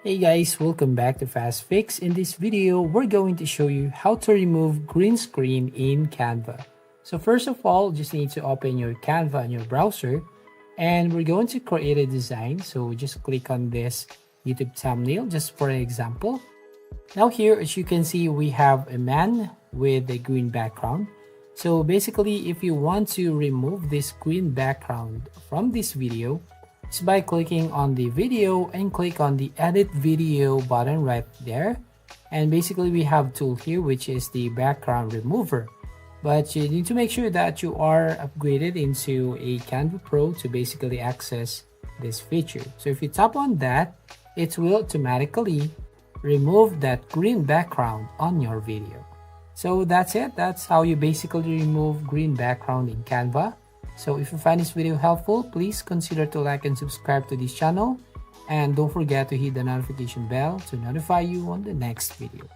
Hey guys, welcome back to Fast Fix. In this video, we're going to show you how to remove green screen in Canva. So first of all, just need to open your Canva in your browser and we're going to create a design. So just click on this YouTube thumbnail just for an example. Now here, as you can see, we have a man with a green background. So basically, if you want to remove this green background from this video, it's by clicking on the video and click on the edit video button right there. And basically we have tool here, which is the background remover. But you need to make sure that you are upgraded into a Canva Pro to basically access this feature. So if you tap on that, it will automatically remove that green background on your video. So that's it. That's how you basically remove green background in Canva. So if you find this video helpful, please consider to like and subscribe to this channel. And don't forget to hit the notification bell to notify you on the next video.